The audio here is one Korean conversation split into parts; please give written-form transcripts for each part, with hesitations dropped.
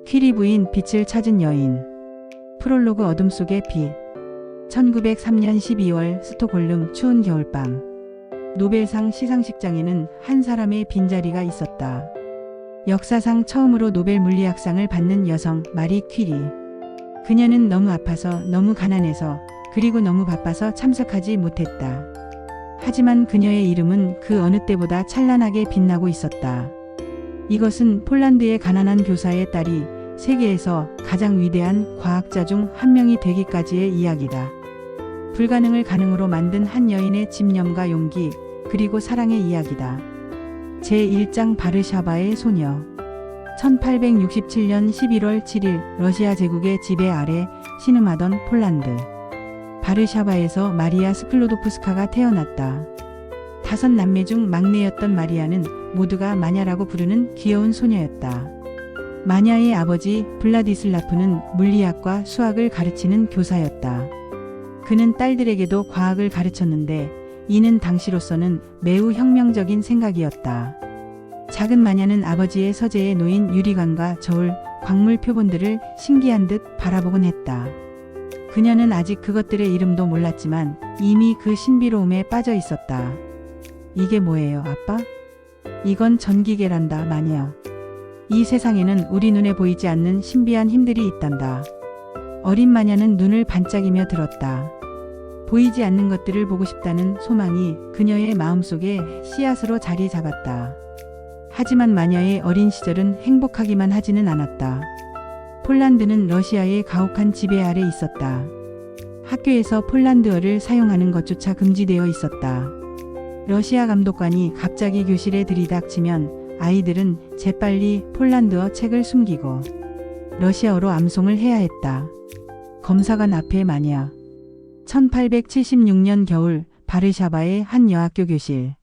퀴리 부인 빛을 찾은 여인. 프롤로그 어둠 속의 빛. 1903년 12월 스톡홀름 추운 겨울밤. 노벨상 시상식장에는 한 사람의 빈자리가 있었다. 역사상 처음으로 노벨 물리학상을 받는 여성 마리 퀴리. 그녀는 너무 아파서, 너무 가난해서, 그리고 너무 바빠서 참석하지 못했다. 하지만 그녀의 이름은 그 어느 때보다 찬란하게 빛나고 있었다. 이것은 폴란드의 가난한 교사의 딸이 세계에서 가장 위대한 과학자 중 한 명이 되기까지의 이야기다. 불가능을 가능으로 만든 한 여인의 집념과 용기, 그리고 사랑의 이야기다. 제1장 바르샤바의 소녀. 1867년 11월 7일 러시아 제국의 지배 아래 신음하던 폴란드. 바르샤바에서 마리아 스클로도프스카가 태어났다. 5남매 중 막내였던 마리아는 모두가 마냐라고 부르는 귀여운 소녀였다. 마냐의 아버지 블라디슬라프는 물리학과 수학을 가르치는 교사였다. 그는 딸들에게도 과학을 가르쳤는데 이는 당시로서는 매우 혁명적인 생각이었다. 작은 마냐는 아버지의 서재에 놓인 유리관과 저울, 광물 표본들을 신기한 듯 바라보곤 했다. 그녀는 아직 그것들의 이름도 몰랐지만 이미 그 신비로움에 빠져 있었다. 이게 뭐예요, 아빠? 이건 전기계란다, 마냐. 이 세상에는 우리 눈에 보이지 않는 신비한 힘들이 있단다. 어린 마냐는 눈을 반짝이며 들었다. 보이지 않는 것들을 보고 싶다는 소망이 그녀의 마음속에 씨앗으로 자리 잡았다. 하지만 마냐의 어린 시절은 행복하기만 하지는 않았다. 폴란드는 러시아의 가혹한 지배 아래 있었다. 학교에서 폴란드어를 사용하는 것조차 금지되어 있었다. 러시아 감독관이 갑자기 교실에 들이닥치면 아이들은 재빨리 폴란드어 책을 숨기고 러시아어로 암송을 해야 했다. 검사관 앞에 마냐. 1876년 겨울 바르샤바의 한 여학교 교실.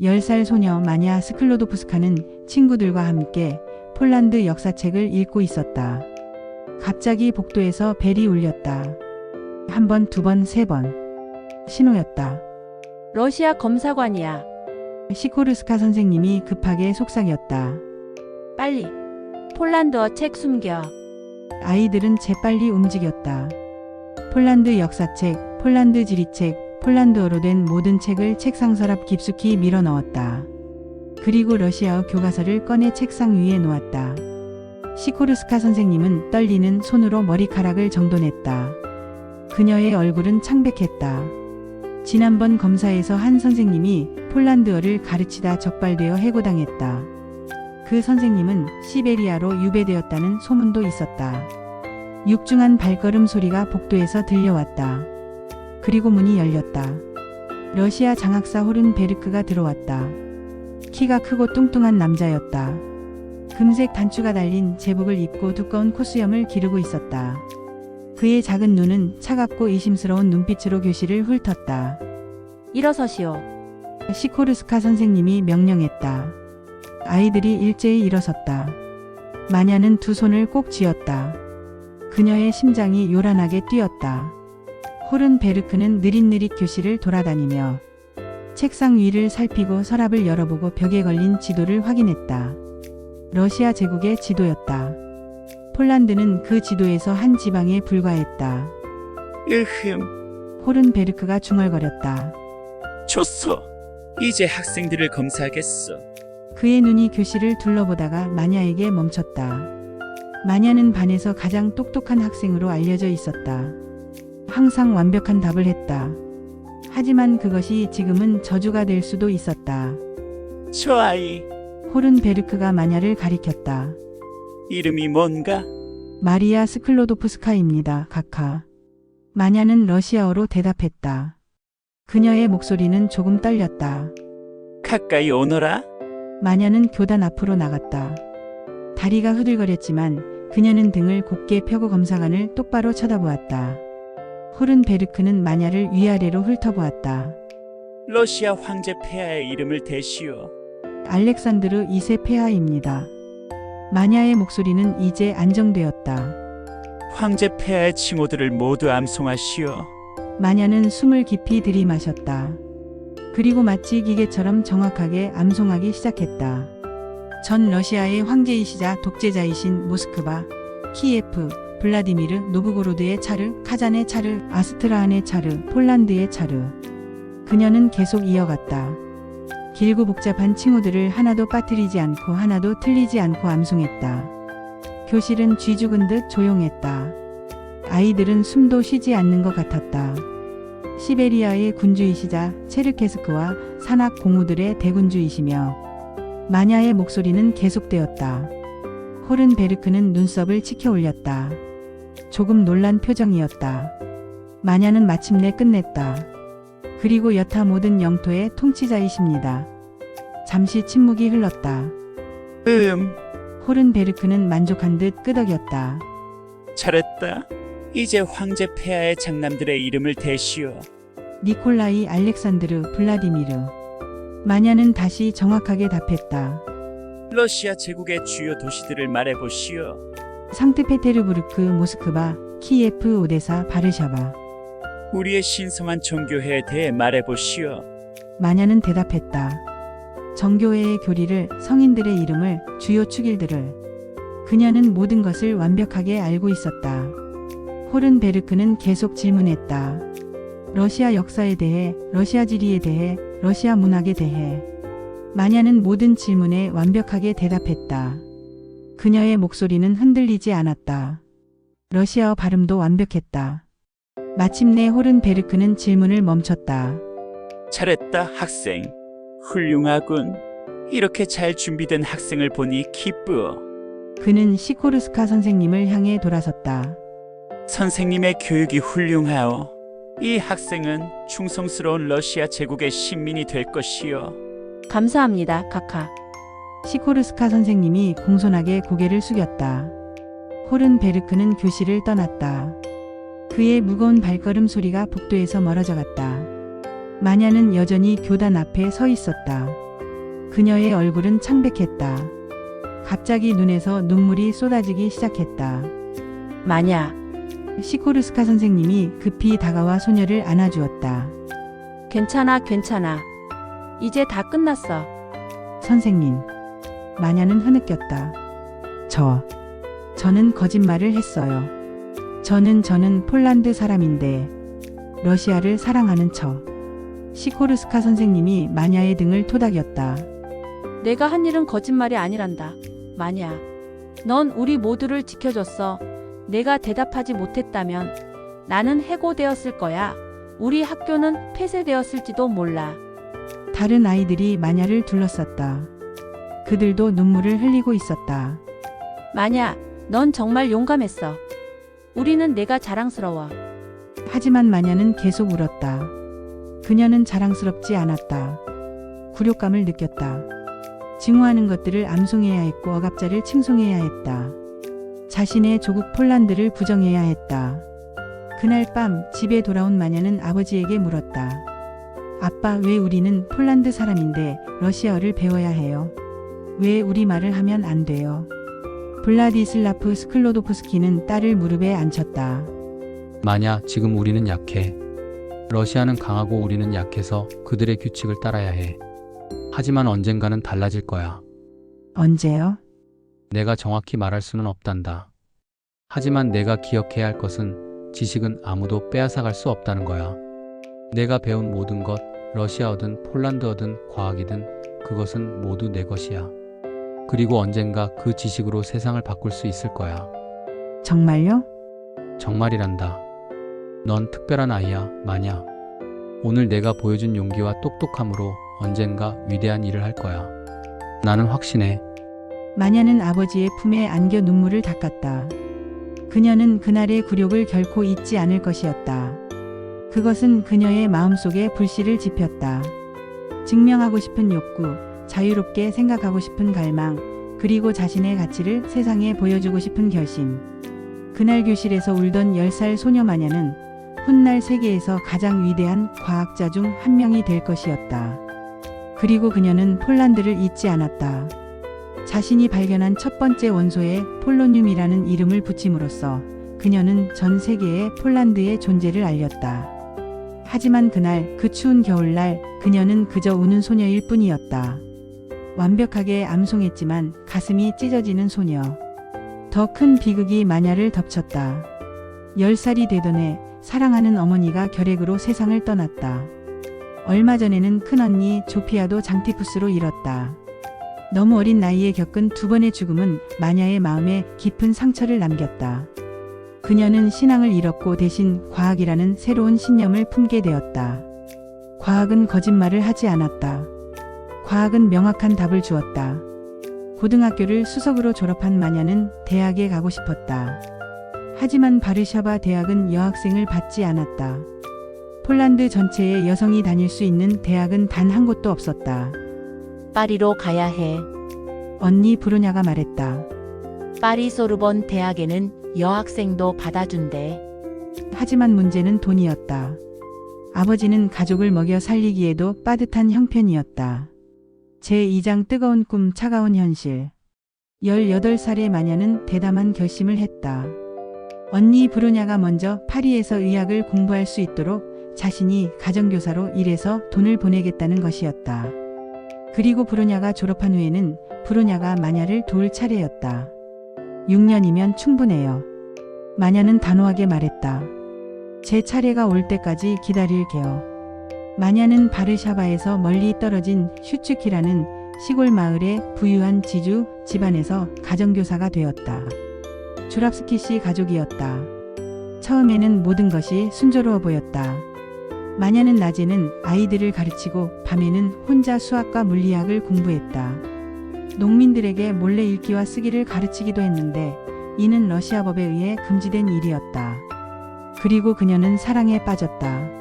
10살 소녀 마냐 스클로도프스카는 친구들과 함께 폴란드 역사책을 읽고 있었다. 갑자기 복도에서 벨이 울렸다. 1번, 2번, 3번. 신호였다. 러시아 검사관이야. 시코르스카 선생님이 급하게 속삭였다. 빨리. 폴란드어 책 숨겨. 아이들은 재빨리 움직였다. 폴란드 역사책, 폴란드 지리책, 폴란드어로 된 모든 책을 책상 서랍 깊숙이 밀어 넣었다. 그리고 러시아어 교과서를 꺼내 책상 위에 놓았다. 시코르스카 선생님은 떨리는 손으로 머리카락을 정돈했다. 그녀의 얼굴은 창백했다. 지난번 검사에서 한 선생님이 폴란드어를 가르치다 적발되어 해고당했다. 그 선생님은 시베리아로 유배되었다는 소문도 있었다. 육중한 발걸음 소리가 복도에서 들려왔다. 그리고 문이 열렸다. 러시아 장학사 호른베르크가 들어왔다. 키가 크고 뚱뚱한 남자였다. 금색 단추가 달린 제복을 입고 두꺼운 콧수염을 기르고 있었다. 그의 작은 눈은 차갑고 의심스러운 눈빛으로 교실을 훑었다. 일어서시오. 시코르스카 선생님이 명령했다. 아이들이 일제히 일어섰다. 마냐는 두 손을 꼭 쥐었다. 그녀의 심장이 요란하게 뛰었다. 호른베르크는 느릿느릿 교실을 돌아다니며 책상 위를 살피고 서랍을 열어보고 벽에 걸린 지도를 확인했다. 러시아 제국의 지도였다. 폴란드는 그 지도에서 한 지방에 불과했다. 호른베르크가 중얼거렸다. 좋소. 이제 학생들을 검사하겠어. 그의 눈이 교실을 둘러보다가 마냐에게 멈췄다. 마냐는 반에서 가장 똑똑한 학생으로 알려져 있었다. 항상 완벽한 답을 했다. 하지만 그것이 지금은 저주가 될 수도 있었다. 저 아이, 호른베르크가 마냐를 가리켰다. 이름이 뭔가? 마리아 스클로도프스카입니다, 카카. 마냐는 러시아어로 대답했다. 그녀의 목소리는 조금 떨렸다. 가까이 오너라. 마냐는 교단 앞으로 나갔다. 다리가 후들거렸지만 그녀는 등을 곧게 펴고 검사관을 똑바로 쳐다보았다. 호른베르크는 마냐를 위아래로 훑어보았다. 러시아 황제 폐하의 이름을 대시오. 알렉산드르 2세 폐하입니다. 마냐의 목소리는 이제 안정되었다. 황제 폐하의 칭호들을 모두 암송하시오. 마냐는 숨을 깊이 들이마셨다. 그리고 마치 기계처럼 정확하게 암송하기 시작했다. 전 러시아의 황제이시자 독재자이신 모스크바, 키예프, 블라디미르 노브고로드의 차르, 카잔의 차르, 아스트라한의 차르, 폴란드의 차르. 그녀는 계속 이어갔다. 길고 복잡한 칭호들을 하나도 빠뜨리지 않고 하나도 틀리지 않고 암송했다. 교실은 쥐 죽은 듯 조용했다. 아이들은 숨도 쉬지 않는 것 같았다. 시베리아의 군주이시자 체르케스크와 산악 공우들의 대군주이시며 마냐의 목소리는 계속되었다. 호른베르크는 눈썹을 치켜 올렸다. 조금 놀란 표정이었다. 마냐는 마침내 끝냈다. 그리고 여타 모든 영토의 통치자이십니다. 잠시 침묵이 흘렀다. 호른베르크는 만족한 듯 끄덕였다. 잘했다. 이제 황제 폐하의 장남들의 이름을 대시오. 니콜라이 알렉산드르 블라디미르. 마냐는 다시 정확하게 답했다. 러시아 제국의 주요 도시들을 말해보시오. 상트페테르부르크, 모스크바, 키예프, 오데사, 바르샤바. 우리의 신성한 종교회에 대해 말해보시오. 마냐는 대답했다. 정교회의 교리를, 성인들의 이름을, 주요 축일들을. 그녀는 모든 것을 완벽하게 알고 있었다. 호른베르크는 계속 질문했다. 러시아 역사에 대해, 러시아 지리에 대해, 러시아 문학에 대해. 마냐는 모든 질문에 완벽하게 대답했다. 그녀의 목소리는 흔들리지 않았다. 러시아어 발음도 완벽했다. 마침내 호른베르크는 질문을 멈췄다. 잘했다, 학생. 훌륭하군. 이렇게 잘 준비된 학생을 보니 기쁘어. 그는 시코르스카 선생님을 향해 돌아섰다. 선생님의 교육이 훌륭하오. 이 학생은 충성스러운 러시아 제국의 신민이 될 것이오. 감사합니다, 카카. 시코르스카 선생님이 공손하게 고개를 숙였다. 호른베르크는 교실을 떠났다. 그의 무거운 발걸음 소리가 복도에서 멀어져 갔다. 마냐는 여전히 교단 앞에 서 있었다. 그녀의 얼굴은 창백했다. 갑자기 눈에서 눈물이 쏟아지기 시작했다. 마냐, 시코르스카 선생님이 급히 다가와 소녀를 안아주었다. 괜찮아, 괜찮아. 이제 다 끝났어. 선생님. 마냐는 흐느꼈다. 저는 거짓말을 했어요. 저는 폴란드 사람인데 러시아를 사랑하는 척. 시코르스카 선생님이 마냐의 등을 토닥였다. 내가 한 일은 거짓말이 아니란다. 마냐, 넌 우리 모두를 지켜줬어. 내가 대답하지 못했다면 나는 해고되었을 거야. 우리 학교는 폐쇄되었을지도 몰라. 다른 아이들이 마냐를 둘러쌌다. 그들도 눈물을 흘리고 있었다. 마냐, 넌 정말 용감했어. 우리는 내가 자랑스러워. 하지만 마냐는 계속 울었다. 그녀는 자랑스럽지 않았다. 굴욕감을 느꼈다. 증오하는 것들을 암송해야 했고 억압자를 칭송해야 했다. 자신의 조국 폴란드를 부정해야 했다. 그날 밤 집에 돌아온 마냐는 아버지에게 물었다. 아빠, 왜 우리는 폴란드 사람인데 러시아어를 배워야 해요? 왜 우리말을 하면 안 돼요? 블라디슬라프 스클로도프스키는 딸을 무릎에 앉혔다. 마냐, 지금 우리는 약해. 러시아는 강하고 우리는 약해서 그들의 규칙을 따라야 해. 하지만 언젠가는 달라질 거야. 언제요? 내가 정확히 말할 수는 없단다. 하지만 내가 기억해야 할 것은 지식은 아무도 빼앗아갈 수 없다는 거야. 내가 배운 모든 것, 러시아어든 폴란드어든 과학이든 그것은 모두 내 것이야. 그리고 언젠가 그 지식으로 세상을 바꿀 수 있을 거야. 정말요? 정말이란다. 넌 특별한 아이야, 마냐. 오늘 내가 보여준 용기와 똑똑함으로 언젠가 위대한 일을 할 거야. 나는 확신해. 마냐는 아버지의 품에 안겨 눈물을 닦았다. 그녀는 그날의 굴욕을 결코 잊지 않을 것이었다. 그것은 그녀의 마음속에 불씨를 지폈다. 증명하고 싶은 욕구, 자유롭게 생각하고 싶은 갈망, 그리고 자신의 가치를 세상에 보여주고 싶은 결심. 그날 교실에서 울던 10살 소녀 마냐는 훗날 세계에서 가장 위대한 과학자 중 한 명이 될 것이었다. 그리고 그녀는 폴란드를 잊지 않았다. 자신이 발견한 첫 번째 원소에 폴로늄이라는 이름을 붙임으로써 그녀는 전 세계에 폴란드의 존재를 알렸다. 하지만 그날, 그 추운 겨울날, 그녀는 그저 우는 소녀일 뿐이었다. 완벽하게 암송했지만 가슴이 찢어지는 소녀. 더 큰 비극이 마냐를 덮쳤다. 10살이 되던 해 사랑하는 어머니가 결핵으로 세상을 떠났다. 얼마 전에는 큰언니 조피아도 장티푸스로 잃었다. 너무 어린 나이에 겪은 두 번의 죽음은 마냐의 마음에 깊은 상처를 남겼다. 그녀는 신앙을 잃었고 대신 과학이라는 새로운 신념을 품게 되었다. 과학은 거짓말을 하지 않았다. 과학은 명확한 답을 주었다. 고등학교를 수석으로 졸업한 마냐는 대학에 가고 싶었다. 하지만 바르샤바 대학은 여학생을 받지 않았다. 폴란드 전체에 여성이 다닐 수 있는 대학은 단 한 곳도 없었다. 파리로 가야 해. 언니 브루냐가 말했다. 파리 소르본 대학에는 여학생도 받아준대. 하지만 문제는 돈이었다. 아버지는 가족을 먹여 살리기에도 빠듯한 형편이었다. 제2장 뜨거운 꿈 차가운 현실. 18살의 마냐는 대담한 결심을 했다. 언니 브루냐가 먼저 파리에서 의학을 공부할 수 있도록 자신이 가정교사로 일해서 돈을 보내겠다는 것이었다. 그리고 브루냐가 졸업한 후에는 브루냐가 마냐를 도울 차례였다. 6년이면 충분해요. 마냐는 단호하게 말했다. 제 차례가 올 때까지 기다릴게요. 마냐는 바르샤바에서 멀리 떨어진 슈츠키라는 시골 마을의 부유한 지주 집안에서 가정교사가 되었다. 주랍스키 씨 가족이었다. 처음에는 모든 것이 순조로워 보였다. 마냐는 낮에는 아이들을 가르치고 밤에는 혼자 수학과 물리학을 공부했다. 농민들에게 몰래 읽기와 쓰기를 가르치기도 했는데 이는 러시아법에 의해 금지된 일이었다. 그리고 그녀는 사랑에 빠졌다.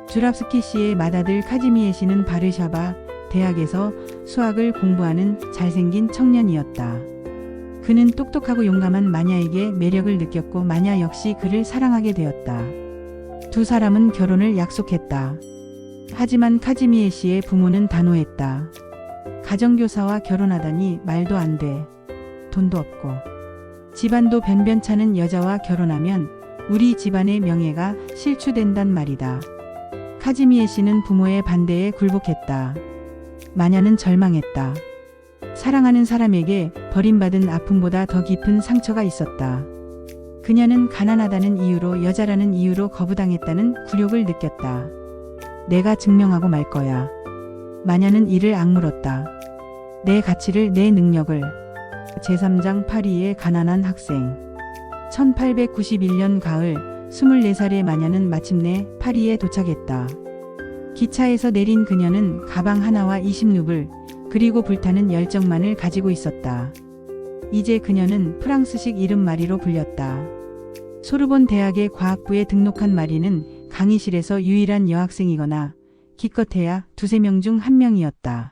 주랍스키 씨의 맏아들 카지미에 씨는 바르샤바 대학에서 수학을 공부하는 잘생긴 청년이었다. 그는 똑똑하고 용감한 마냐에게 매력을 느꼈고 마냐 역시 그를 사랑하게 되었다. 두 사람은 결혼을 약속했다. 하지만 카지미에 씨의 부모는 단호했다. 가정교사와 결혼하다니 말도 안 돼. 돈도 없고 집안도 변변찮은 여자와 결혼하면 우리 집안의 명예가 실추된단 말이다. 카지미에 씨는 부모의 반대에 굴복했다. 마냐는 절망했다. 사랑하는 사람에게 버림받은 아픔보다 더 깊은 상처가 있었다. 그녀는 가난하다는 이유로 여자라는 이유로 거부당했다는 굴욕을 느꼈다. 내가 증명하고 말 거야. 마냐는 이를 악물었다. 내 가치를, 내 능력을. 제3장 파리의 가난한 학생. 1891년 가을 24살의 마냐는 마침내 파리에 도착했다. 기차에서 내린 그녀는 가방 하나와 20루블 그리고 불타는 열정만을 가지고 있었다. 이제 그녀는 프랑스식 이름 마리로 불렸다. 소르본 대학의 과학부에 등록한 마리는 강의실에서 유일한 여학생이거나 기껏해야 2~3명 중 1명이었다.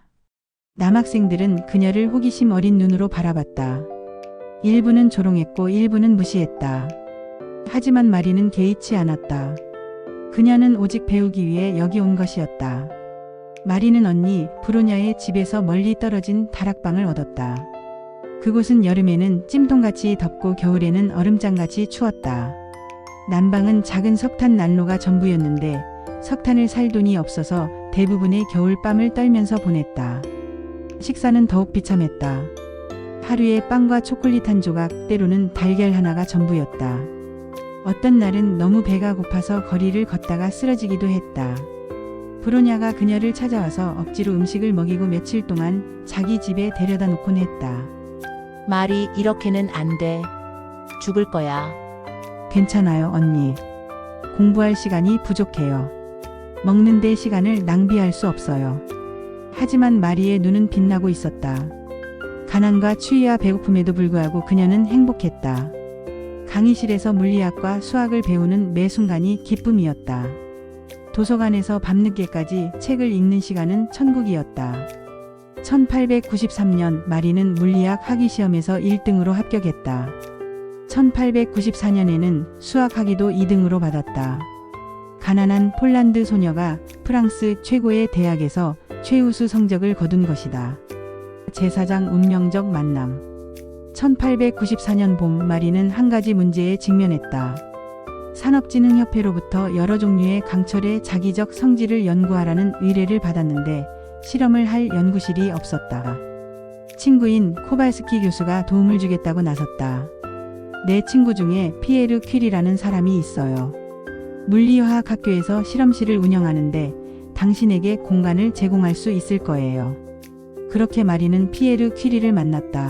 남학생들은 그녀를 호기심 어린 눈으로 바라봤다. 일부는 조롱했고 일부는 무시했다. 하지만 마리는 개의치 않았다. 그녀는 오직 배우기 위해 여기 온 것이었다. 마리는 언니 브루냐의 집에서 멀리 떨어진 다락방을 얻었다. 그곳은 여름에는 찜통같이 덥고 겨울에는 얼음장같이 추웠다. 난방은 작은 석탄 난로가 전부였는데 석탄을 살 돈이 없어서 대부분의 겨울밤을 떨면서 보냈다. 식사는 더욱 비참했다. 하루에 빵과 초콜릿 한 조각, 때로는 달걀 하나가 전부였다. 어떤 날은 너무 배가 고파서 거리를 걷다가 쓰러지기도 했다. 브루냐가 그녀를 찾아와서 억지로 음식을 먹이고 며칠 동안 자기 집에 데려다 놓곤 했다. 말이 이렇게는 안 돼. 죽을 거야. 괜찮아요, 언니. 공부할 시간이 부족해요. 먹는 데 시간을 낭비할 수 없어요. 하지만 마리의 눈은 빛나고 있었다. 가난과 추위와 배고픔에도 불구하고 그녀는 행복했다. 강의실에서 물리학과 수학을 배우는 매 순간이 기쁨이었다. 도서관에서 밤늦게까지 책을 읽는 시간은 천국이었다. 1893년 마리는 물리학 학위시험에서 1등으로 합격했다. 1894년에는 수학 학위도 2등으로 받았다. 가난한 폴란드 소녀가 프랑스 최고의 대학에서 최우수 성적을 거둔 것이다. 제4장 운명적 만남. 1894년 봄 마리는 한 가지 문제에 직면했다. 산업진흥협회로부터 여러 종류의 강철의 자기적 성질을 연구하라는 의뢰를 받았는데 실험을 할 연구실이 없었다. 친구인 코발스키 교수가 도움을 주겠다고 나섰다. 내 친구 중에 피에르 퀴리라는 사람이 있어요. 물리화학 학교에서 실험실을 운영하는데 당신에게 공간을 제공할 수 있을 거예요. 그렇게 마리는 피에르 퀴리를 만났다.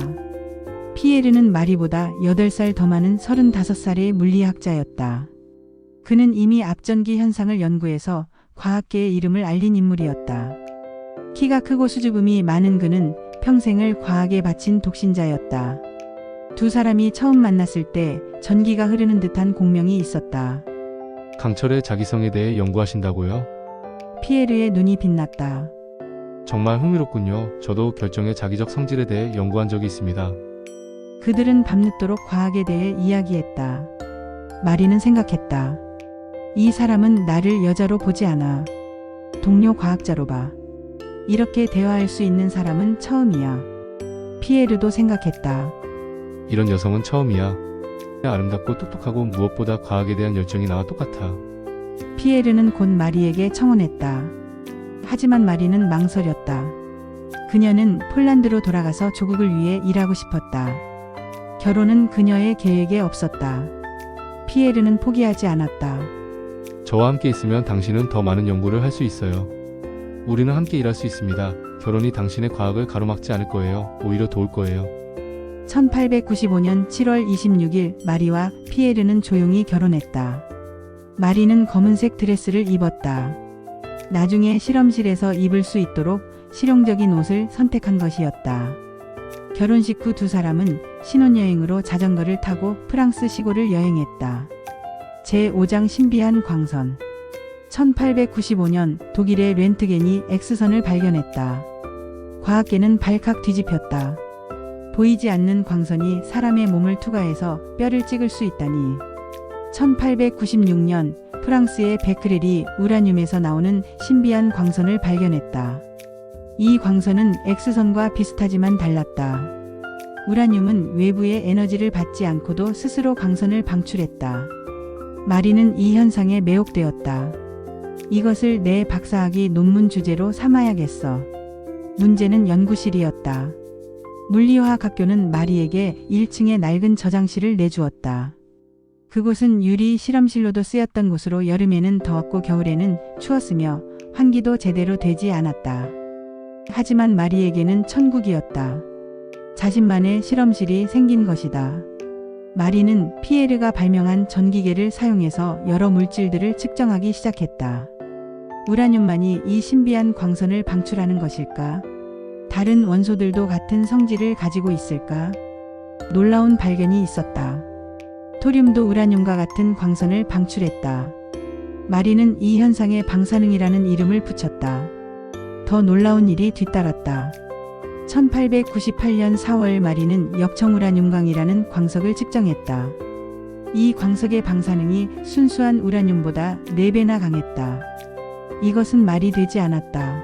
피에르는 마리보다 8살 더 많은 35살의 물리학자였다. 그는 이미 앞전기 현상을 연구해서 과학계의 이름을 알린 인물이었다. 키가 크고 수줍음이 많은 그는 평생을 과학에 바친 독신자였다. 두 사람이 처음 만났을 때 전기가 흐르는 듯한 공명이 있었다. 강철의 자기성에 대해 연구하신다고요? 피에르의 눈이 빛났다. 정말 흥미롭군요. 저도 결정의 자기적 성질에 대해 연구한 적이 있습니다. 그들은 밤늦도록 과학에 대해 이야기했다. 마리는 생각했다. 이 사람은 나를 여자로 보지 않아. 동료 과학자로 봐. 이렇게 대화할 수 있는 사람은 처음이야. 피에르도 생각했다. 이런 여성은 처음이야. 아름답고 똑똑하고 무엇보다 과학에 대한 열정이 나와 똑같아. 피에르는 곧 마리에게 청혼했다. 하지만 마리는 망설였다. 그녀는 폴란드로 돌아가서 조국을 위해 일하고 싶었다. 결혼은 그녀의 계획에 없었다. 피에르는 포기하지 않았다. 저와 함께 있으면 당신은 더 많은 연구를 할 수 있어요. 우리는 함께 일할 수 있습니다. 결혼이 당신의 과학을 가로막지 않을 거예요. 오히려 도울 거예요. 1895년 7월 26일 마리와 피에르는 조용히 결혼했다. 마리는 검은색 드레스를 입었다. 나중에 실험실에서 입을 수 있도록 실용적인 옷을 선택한 것이었다. 결혼식 후 두 사람은 신혼여행으로 자전거를 타고 프랑스 시골을 여행했다. 제5장 신비한 광선. 1895년 독일의 렌트겐이 X선을 발견했다. 과학계는 발칵 뒤집혔다. 보이지 않는 광선이 사람의 몸을 투과해서 뼈를 찍을 수 있다니. 1896년 프랑스의 베크렐이 우라늄에서 나오는 신비한 광선을 발견했다. 이 광선은 X선과 비슷하지만 달랐다. 우라늄은 외부의 에너지를 받지 않고도 스스로 광선을 방출했다. 마리는 이 현상에 매혹되었다. 이것을 내 박사학위 논문 주제로 삼아야겠어. 문제는 연구실이었다. 물리화학 학교는 마리에게 1층의 낡은 저장실을 내주었다. 그곳은 유리 실험실로도 쓰였던 곳으로 여름에는 더웠고 겨울에는 추웠으며 환기도 제대로 되지 않았다. 하지만 마리에게는 천국이었다. 자신만의 실험실이 생긴 것이다. 마리는 피에르가 발명한 전기계를 사용해서 여러 물질들을 측정하기 시작했다. 우라늄만이 이 신비한 광선을 방출하는 것일까? 다른 원소들도 같은 성질을 가지고 있을까? 놀라운 발견이 있었다. 토륨도 우라늄과 같은 광선을 방출했다. 마리는 이 현상에 방사능이라는 이름을 붙였다. 더 놀라운 일이 뒤따랐다. 1898년 4월 마리는 역청우라늄광이라는 광석을 측정했다. 이 광석의 방사능이 순수한 우라늄보다 4배나 강했다. 이것은 말이 되지 않았다.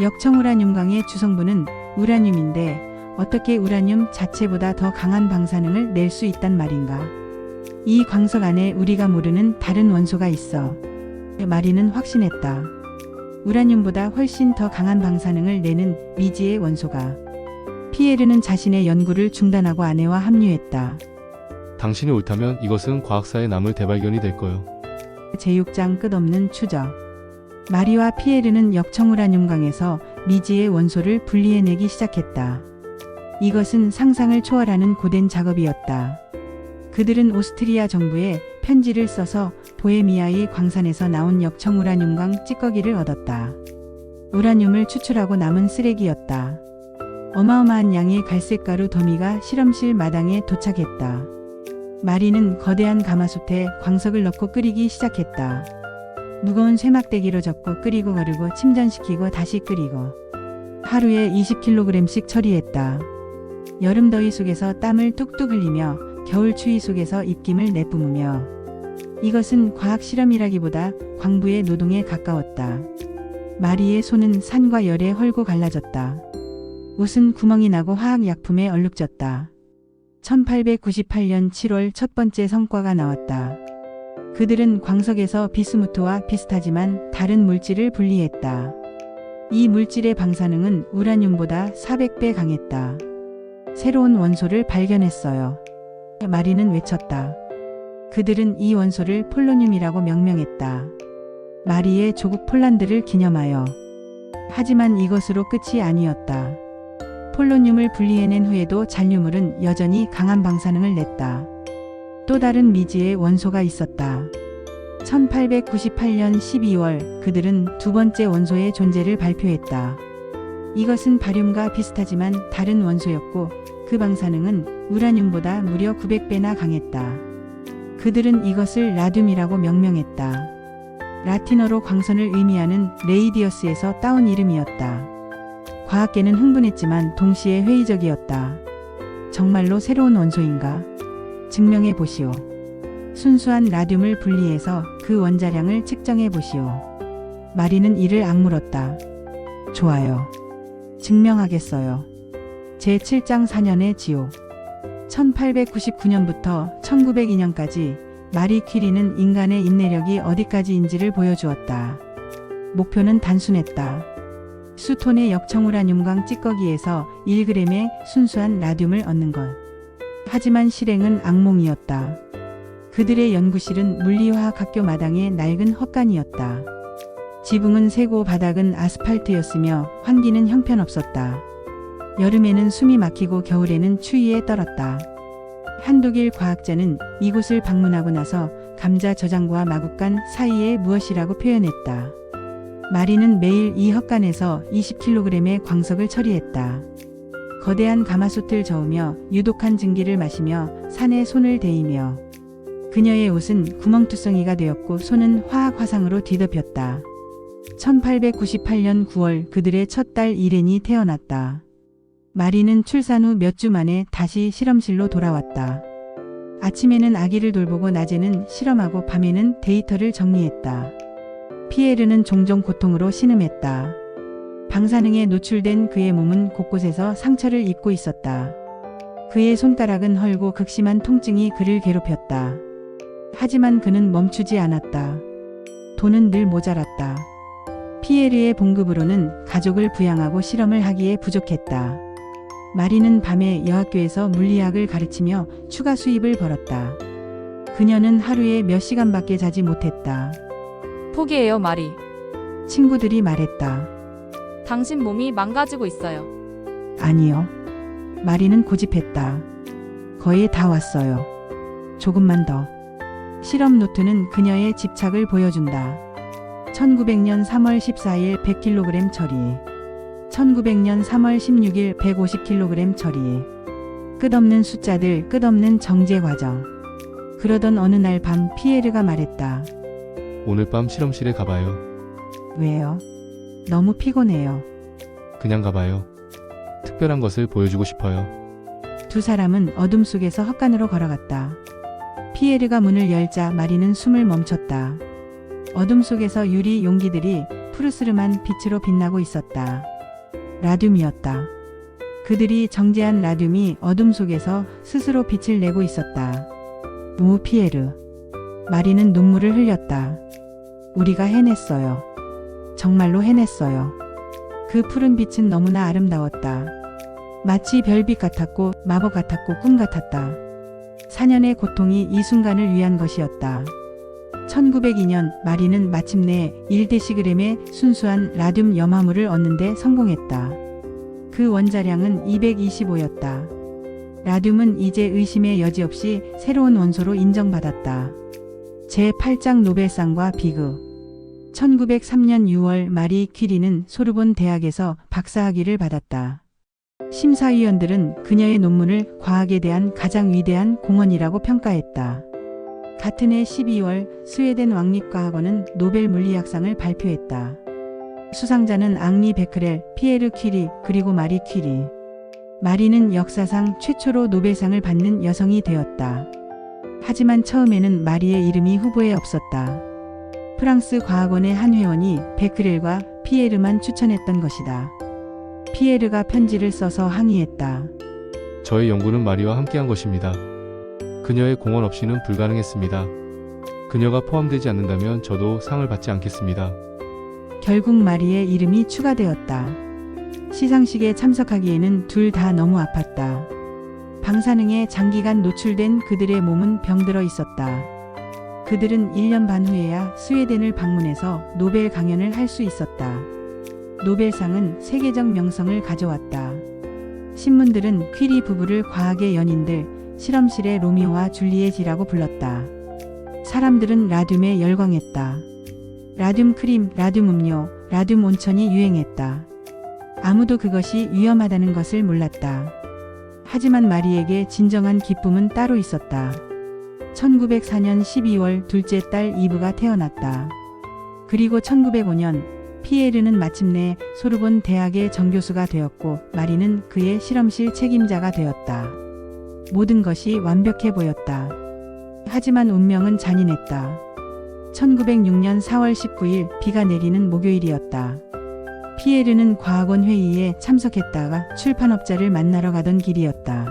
역청우라늄광의 주성분은 우라늄인데 어떻게 우라늄 자체보다 더 강한 방사능을 낼 수 있단 말인가? 이 광석 안에 우리가 모르는 다른 원소가 있어. 마리는 확신했다. 우라늄보다 훨씬 더 강한 방사능을 내는 미지의 원소가. 피에르는 자신의 연구를 중단하고 아내와 합류했다. 당신이 옳다면 이것은 과학사에 남을 대발견이 될 거요. 제6장 끝없는 추적. 마리와 피에르는 역청우라늄광에서 미지의 원소를 분리해내기 시작했다. 이것은 상상을 초월하는 고된 작업이었다. 그들은 오스트리아 정부에 편지를 써서 보헤미아의 광산에서 나온 역청우라늄광 찌꺼기를 얻었다. 우라늄을 추출하고 남은 쓰레기였다. 어마어마한 양의 갈색가루 더미가 실험실 마당에 도착했다. 마리는 거대한 가마솥에 광석을 넣고 끓이기 시작했다. 무거운 쇠막대기로 젓고 끓이고 거르고 침전시키고 다시 끓이고 하루에 20kg씩 처리했다. 여름 더위 속에서 땀을 뚝뚝 흘리며 겨울 추위 속에서 입김을 내뿜으며. 이것은 과학 실험이라기보다 광부의 노동에 가까웠다. 마리의 손은 산과 열에 헐고 갈라졌다. 옷은 구멍이 나고 화학약품에 얼룩졌다. 1898년 7월 첫 번째 성과가 나왔다. 그들은 광석에서 비스무트와 비슷하지만 다른 물질을 분리했다. 이 물질의 방사능은 우라늄보다 400배 강했다. 새로운 원소를 발견했어요. 마리는 외쳤다. 그들은 이 원소를 폴로늄이라고 명명했다. 마리의 조국 폴란드를 기념하여. 하지만 이것으로 끝이 아니었다. 폴로늄을 분리해낸 후에도 잔류물은 여전히 강한 방사능을 냈다. 또 다른 미지의 원소가 있었다. 1898년 12월 그들은 두 번째 원소의 존재를 발표했다. 이것은 바륨과 비슷하지만 다른 원소였고 그 방사능은 우라늄보다 무려 900배나 강했다. 그들은 이것을 라듐이라고 명명했다. 라틴어로 광선을 의미하는 레이디어스에서 따온 이름이었다. 과학계는 흥분했지만 동시에 회의적이었다. 정말로 새로운 원소인가? 증명해 보시오. 순수한 라듐을 분리해서 그 원자량을 측정해 보시오. 마리는 이를 악물었다. 좋아요. 증명하겠어요. 제7장 4년의 지옥. 1899년부터 1902년까지 마리 퀴리는 인간의 인내력이 어디까지인지를 보여주었다. 목표는 단순했다. 수톤의 역청우라늄광 찌꺼기에서 1g의 순수한 라듐을 얻는 것. 하지만 실행은 악몽이었다. 그들의 연구실은 물리화학학교 마당의 낡은 헛간이었다. 지붕은 새고 바닥은 아스팔트였으며 환기는 형편없었다. 여름에는 숨이 막히고 겨울에는 추위에 떨었다. 한독일 과학자는 이곳을 방문하고 나서 감자 저장고와 마구간 사이에 무엇이라고 표현했다. 마리는 매일 이 헛간에서 20kg의 광석을 처리했다. 거대한 가마솥을 저으며 유독한 증기를 마시며 산에 손을 대이며 그녀의 옷은 구멍투성이가 되었고 손은 화학 화상으로 뒤덮였다. 1898년 9월 그들의 첫 딸 이렌이 태어났다. 마리는 출산 후 몇 주 만에 다시 실험실로 돌아왔다. 아침에는 아기를 돌보고 낮에는 실험하고 밤에는 데이터를 정리했다. 피에르는 종종 고통으로 신음했다. 방사능에 노출된 그의 몸은 곳곳에서 상처를 입고 있었다. 그의 손가락은 헐고 극심한 통증이 그를 괴롭혔다. 하지만 그는 멈추지 않았다. 돈은 늘 모자랐다. 피에르의 봉급으로는 가족을 부양하고 실험을 하기에 부족했다. 마리는 밤에 여학교에서 물리학을 가르치며 추가 수입을 벌었다. 그녀는 하루에 몇 시간밖에 자지 못했다. 포기해요, 마리. 친구들이 말했다. 당신 몸이 망가지고 있어요. 아니요. 마리는 고집했다. 거의 다 왔어요. 조금만 더. 실험 노트는 그녀의 집착을 보여준다. 1900년 3월 14일 100kg 처리. 1900년 3월 16일 150kg 처리. 끝없는 숫자들, 끝없는 정제 과정. 그러던 어느 날 밤 피에르가 말했다. 오늘 밤 실험실에 가봐요. 왜요? 너무 피곤해요. 그냥 가봐요. 특별한 것을 보여주고 싶어요. 두 사람은 어둠 속에서 헛간으로 걸어갔다. 피에르가 문을 열자 마리는 숨을 멈췄다. 어둠 속에서 유리 용기들이 푸르스름한 빛으로 빛나고 있었다. 라듐이었다. 그들이 정제한 라듐이 어둠 속에서 스스로 빛을 내고 있었다. 오, 피에르. 마리는 눈물을 흘렸다. 우리가 해냈어요. 정말로 해냈어요. 그 푸른 빛은 너무나 아름다웠다. 마치 별빛 같았고 마법 같았고 꿈 같았다. 4년의 고통이 이 순간을 위한 것이었다. 1902년 마리는 마침내 1데시그램의 순수한 라듐 염화물을 얻는 데 성공했다. 그 원자량은 225였다. 라듐은 이제 의심의 여지 없이 새로운 원소로 인정받았다. 제8장 노벨상과 비극. 1903년 6월 마리 퀴리는 소르본 대학에서 박사학위를 받았다. 심사위원들은 그녀의 논문을 과학에 대한 가장 위대한 공헌이라고 평가했다. 같은 해 12월 스웨덴 왕립과학원은 노벨 물리학상을 발표했다. 수상자는 앙리 베크렐, 피에르 퀴리, 그리고 마리 퀴리. 마리는 역사상 최초로 노벨상을 받는 여성이 되었다. 하지만 처음에는 마리의 이름이 후보에 없었다. 프랑스 과학원의 한 회원이 베크렐과 피에르만 추천했던 것이다. 피에르가 편지를 써서 항의했다. 저의 연구는 마리와 함께한 것입니다. 그녀의 공헌 없이는 불가능했습니다. 그녀가 포함되지 않는다면 저도 상을 받지 않겠습니다. 결국 마리의 이름이 추가되었다. 시상식에 참석하기에는 둘 다 너무 아팠다. 방사능에 장기간 노출된 그들의 몸은 병들어 있었다. 그들은 1년 반 후에야 스웨덴을 방문해서 노벨 강연을 할 수 있었다. 노벨상은 세계적 명성을 가져왔다. 신문들은 퀴리 부부를 과학의 연인들, 실험실의 로미오와 줄리엣이라고 불렀다. 사람들은 라듐에 열광했다. 라듐 크림, 라듐 음료, 라듐 온천이 유행했다. 아무도 그것이 위험하다는 것을 몰랐다. 하지만 마리에게 진정한 기쁨은 따로 있었다. 1904년 12월 둘째 딸 이브가 태어났다. 그리고 1905년 피에르는 마침내 소르본 대학의 정교수가 되었고 마리는 그의 실험실 책임자가 되었다. 모든 것이 완벽해 보였다. 하지만 운명은 잔인했다. 1906년 4월 19일 비가 내리는 목요일이었다. 피에르는 과학원 회의에 참석했다가 출판업자를 만나러 가던 길이었다.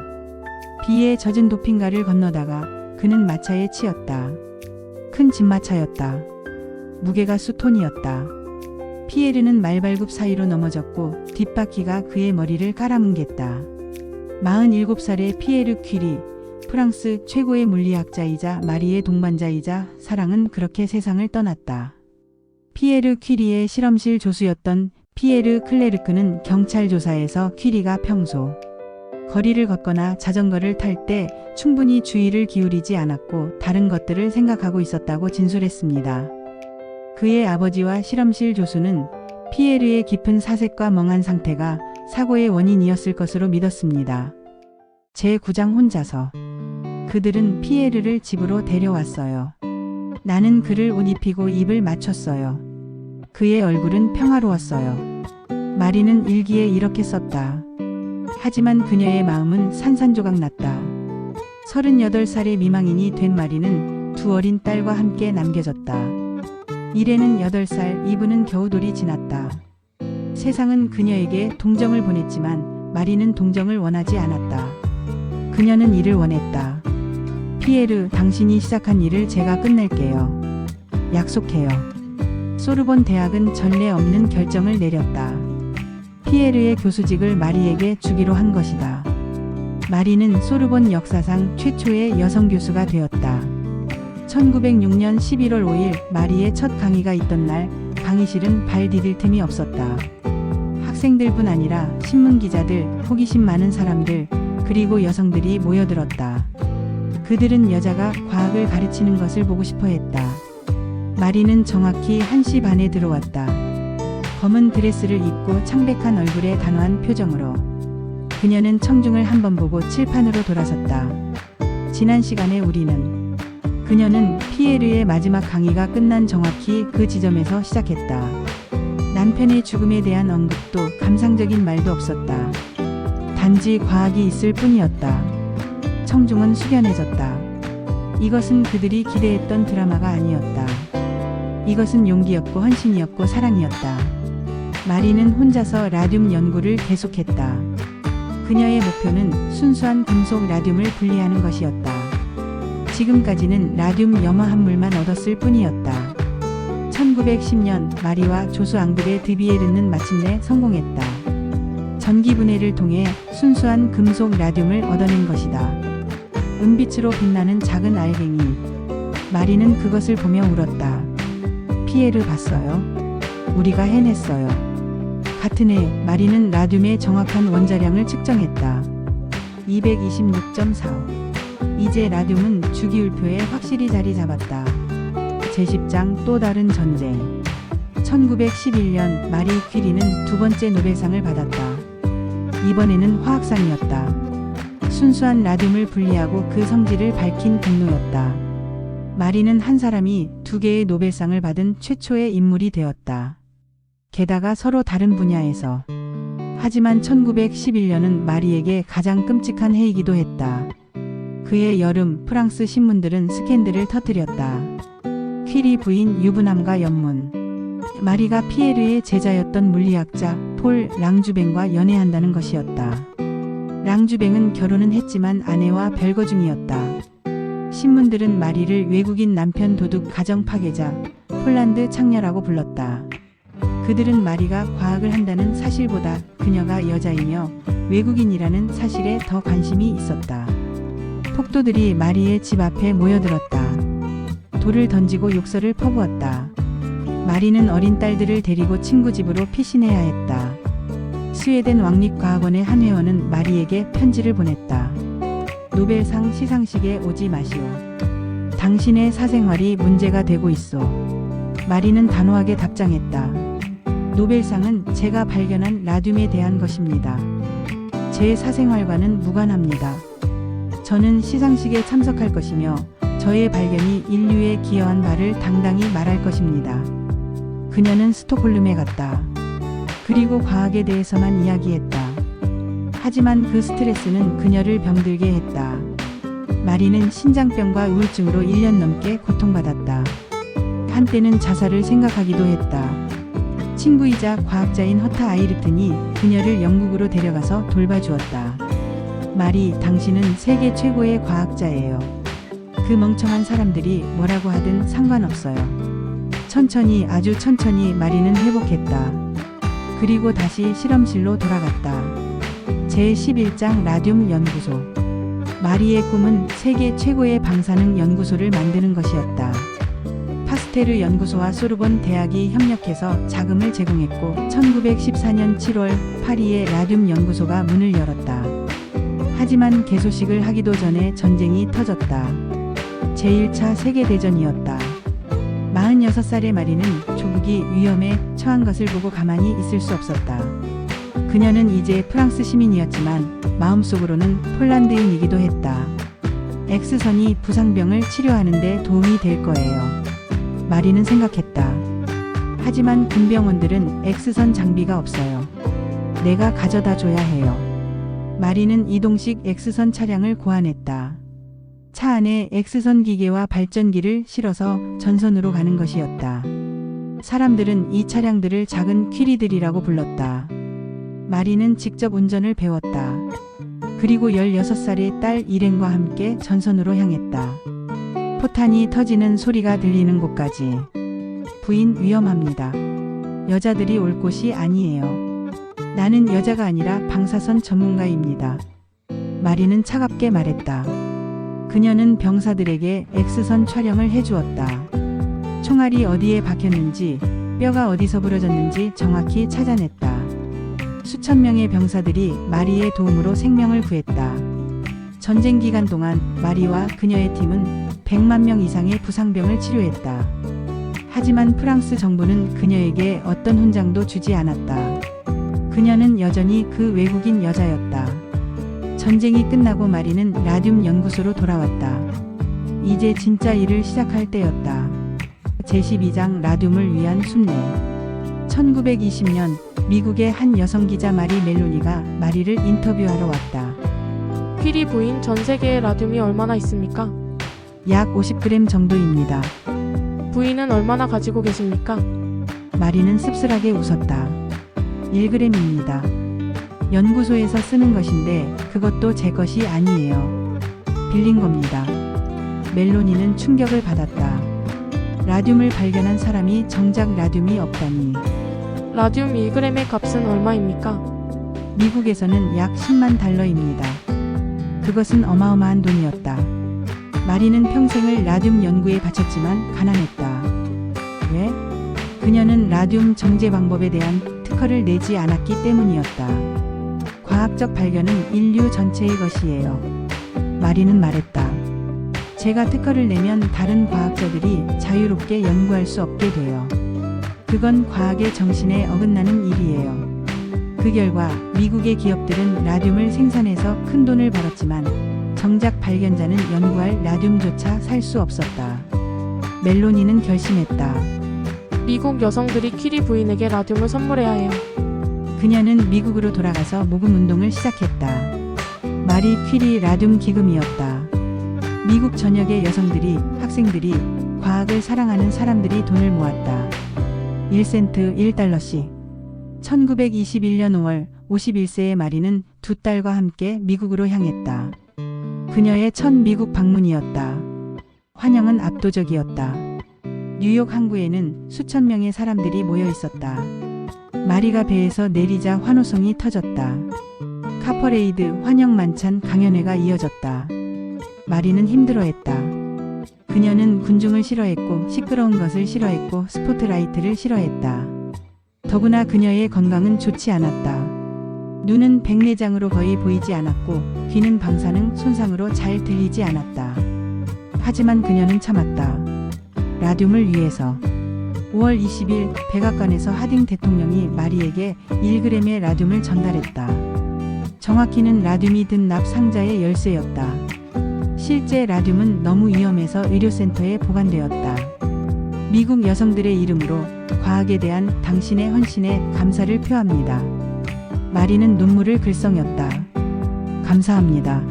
비에 젖은 도핑가를 건너다가 그는 마차에 치였다. 큰 진마차였다. 무게가 수톤이었다. 피에르는 말발굽 사이로 넘어졌고 뒷바퀴가 그의 머리를 깔아뭉갰다. 47살의 피에르 퀴리, 프랑스 최고의 물리학자이자 마리의 동반자이자 사랑은 그렇게 세상을 떠났다. 피에르 퀴리의 실험실 조수였던 피에르 클레르크는 경찰 조사에서 퀴리가 평소 거리를 걷거나 자전거를 탈 때 충분히 주의를 기울이지 않았고 다른 것들을 생각하고 있었다고 진술했습니다. 그의 아버지와 실험실 조수는 피에르의 깊은 사색과 멍한 상태가 사고의 원인이었을 것으로 믿었습니다. 제9장 혼자서. 그들은 피에르를 집으로 데려왔어요. 나는 그를 옷 입히고 입을 맞췄어요. 그의 얼굴은 평화로웠어요. 마리는 일기에 이렇게 썼다. 하지만 그녀의 마음은 산산조각 났다. 38살의 미망인이 된 마리는 두 어린 딸과 함께 남겨졌다. 이레는 8살, 이브는 겨우 돌이 지났다. 세상은 그녀에게 동정을 보냈지만 마리는 동정을 원하지 않았다. 그녀는 일을 원했다. 피에르, 당신이 시작한 일을 제가 끝낼게요. 약속해요. 소르본 대학은 전례 없는 결정을 내렸다. 피에르의 교수직을 마리에게 주기로 한 것이다. 마리는 소르본 역사상 최초의 여성 교수가 되었다. 1906년 11월 5일 마리의 첫 강의가 있던 날 강의실은 발 디딜 틈이 없었다. 학생들뿐 아니라 신문기자들, 호기심 많은 사람들, 그리고 여성들이 모여들었다. 그들은 여자가 과학을 가르치는 것을 보고 싶어 했다. 마리는 정확히 1시 반에 들어왔다. 검은 드레스를 입고 창백한 얼굴에 단호한 표정으로. 그녀는 청중을 한번 보고 칠판으로 돌아섰다. 지난 시간에 우리는. 그녀는 피에르의 마지막 강의가 끝난 정확히 그 지점에서 시작했다. 남편의 죽음에 대한 언급도 감상적인 말도 없었다. 단지 과학이 있을 뿐이었다. 청중은 숙연해졌다. 이것은 그들이 기대했던 드라마가 아니었다. 이것은 용기였고 헌신이었고 사랑이었다. 마리는 혼자서 라듐 연구를 계속했다. 그녀의 목표는 순수한 금속 라듐을 분리하는 것이었다. 지금까지는 라듐 염화 합물만 얻었을 뿐이었다. 1910년 마리와 조수 앙드레 드비에르는 마침내 성공했다. 전기 분해를 통해 순수한 금속 라듐을 얻어낸 것이다. 은빛으로 빛나는 작은 알갱이. 마리는 그것을 보며 울었다. 피에르 봤어요? 우리가 해냈어요. 같은 해 마리는 라듐의 정확한 원자량을 측정했다. 226.45. 이제 라듐은 주기율표에 확실히 자리 잡았다. 제10장 또 다른 전쟁. 1911년 마리 퀴리는 두 번째 노벨상을 받았다. 이번에는 화학상이었다. 순수한 라듐을 분리하고 그 성질을 밝힌 공로였다. 마리는 한 사람이 두 개의 노벨상을 받은 최초의 인물이 되었다. 게다가 서로 다른 분야에서. 하지만 1911년은 마리에게 가장 끔찍한 해이기도 했다. 그해 여름 프랑스 신문들은 스캔들을 터뜨렸다. 퀴리 부인 유부남과 연문. 마리가 피에르의 제자였던 물리학자 폴 랑주뱅과 연애한다는 것이었다. 랑주뱅은 결혼은 했지만 아내와 별거 중이었다. 신문들은 마리를 외국인 남편 도둑 가정 파괴자, 폴란드 창녀라고 불렀다. 그들은 마리가 과학을 한다는 사실보다 그녀가 여자이며 외국인이라는 사실에 더 관심이 있었다. 폭도들이 마리의 집 앞에 모여들었다. 돌을 던지고 욕설을 퍼부었다. 마리는 어린 딸들을 데리고 친구 집으로 피신해야 했다. 스웨덴 왕립과학원의 한 회원은 마리에게 편지를 보냈다. 노벨상 시상식에 오지 마시오. 당신의 사생활이 문제가 되고 있어. 마리는 단호하게 답장했다. 노벨상은 제가 발견한 라듐에 대한 것입니다. 제 사생활과는 무관합니다. 저는 시상식에 참석할 것이며 저의 발견이 인류에 기여한 바를 당당히 말할 것입니다. 그녀는 스톡홀름에 갔다. 그리고 과학에 대해서만 이야기했다. 하지만 그 스트레스는 그녀를 병들게 했다. 마리는 신장병과 우울증으로 1년 넘게 고통받았다. 한때는 자살을 생각하기도 했다. 친구이자 과학자인 허타 아이르튼이 그녀를 영국으로 데려가서 돌봐주었다. 마리, 당신은 세계 최고의 과학자예요. 그 멍청한 사람들이 뭐라고 하든 상관없어요. 천천히, 아주 천천히 마리는 회복했다. 그리고 다시 실험실로 돌아갔다. 제11장 라듐 연구소. 마리의 꿈은 세계 최고의 방사능 연구소를 만드는 것이었다. 파스테르 연구소와 소르본 대학이 협력해서 자금을 제공했고 1914년 7월 파리의 라듐 연구소가 문을 열었다. 하지만 개소식을 하기도 전에 전쟁이 터졌다. 제1차 세계대전이었다. 46살의 마리는 조국이 위험에 처한 것을 보고 가만히 있을 수 없었다. 그녀는 이제 프랑스 시민이었지만 마음속으로는 폴란드인이기도 했다. X선이 부상병을 치료하는 데 도움이 될 거예요. 마리는 생각했다. 하지만 군병원들은 X선 장비가 없어요. 내가 가져다 줘야 해요. 마리는 이동식 X선 차량을 고안했다. 차 안에 X선 기계와 발전기를 실어서 전선으로 가는 것이었다. 사람들은 이 차량들을 작은 퀴리들이라고 불렀다. 마리는 직접 운전을 배웠다. 그리고 16살의 딸 이렌과 함께 전선으로 향했다. 포탄이 터지는 소리가 들리는 곳까지. 부인, 위험합니다. 여자들이 올 곳이 아니에요. 나는 여자가 아니라 방사선 전문가입니다. 마리는 차갑게 말했다. 그녀는 병사들에게 X선 촬영을 해주었다. 총알이 어디에 박혔는지, 뼈가 어디서 부러졌는지 정확히 찾아냈다. 수천 명의 병사들이 마리의 도움으로 생명을 구했다. 전쟁 기간 동안 마리와 그녀의 팀은 100만 명 이상의 부상병을 치료했다. 하지만 프랑스 정부는 그녀에게 어떤 훈장도 주지 않았다. 그녀는 여전히 그 외국인 여자였다. 전쟁이 끝나고 마리는 라듐 연구소로 돌아왔다. 이제 진짜 일을 시작할 때였다. 제12장 라듐을 위한 순례. 1920년 미국의 한 여성 기자 마리 멜로니가 마리를 인터뷰하러 왔다. 퀴리 부인, 전 세계에 라듐이 얼마나 있습니까? 약 50g 정도입니다. 부인은 얼마나 가지고 계십니까? 마리는 씁쓸하게 웃었다. 1g입니다. 연구소에서 쓰는 것인데 그것도 제 것이 아니에요. 빌린 겁니다. 멜로니는 충격을 받았다. 라듐을 발견한 사람이 정작 라듐이 없다니. 라듐 1g의 값은 얼마입니까? 미국에서는 약 10만 달러입니다. 그것은 어마어마한 돈이었다. 마리는 평생을 라듐 연구에 바쳤지만 가난했다. 왜? 그녀는 라듐 정제 방법에 대한 특허를 내지 않았기 때문이었다. 과학적 발견은 인류 전체의 것이에요. 마리는 말했다. 제가 특허를 내면 다른 과학자들이 자유롭게 연구할 수 없게 돼요. 그건 과학의 정신에 어긋나는 일이에요. 그 결과 미국의 기업들은 라듐을 생산해서 큰 돈을 벌었지만 정작 발견자는 연구할 라듐조차 살 수 없었다. 멜로니는 결심했다. 미국 여성들이 퀴리 부인에게 라듐을 선물해야 해요. 그녀는 미국으로 돌아가서 모금 운동을 시작했다. 마리 퀴리 라듐 기금이었다. 미국 전역의 여성들이, 학생들이, 과학을 사랑하는 사람들이 돈을 모았다. 1센트 1달러씩. 1921년 5월 51세의 마리는 두 딸과 함께 미국으로 향했다. 그녀의 첫 미국 방문이었다. 환영은 압도적이었다. 뉴욕 항구에는 수천 명의 사람들이 모여 있었다. 마리가 배에서 내리자 환호성이 터졌다. 카퍼레이드, 환영 만찬, 강연회가 이어졌다. 마리는 힘들어했다. 그녀는 군중을 싫어했고 시끄러운 것을 싫어했고 스포트라이트를 싫어했다. 더구나 그녀의 건강은 좋지 않았다. 눈은 백내장으로 거의 보이지 않았고 귀는 방사능 손상으로 잘 들리지 않았다. 하지만 그녀는 참았다. 라듐을 위해서. 5월 20일 백악관에서 하딩 대통령이 마리에게 1g의 라듐을 전달했다. 정확히는 라듐이 든 납 상자의 열쇠였다. 실제 라듐은 너무 위험해서 의료센터에 보관되었다. 미국 여성들의 이름으로 과학에 대한 당신의 헌신에 감사를 표합니다. 마리는 눈물을 글썽였다. 감사합니다.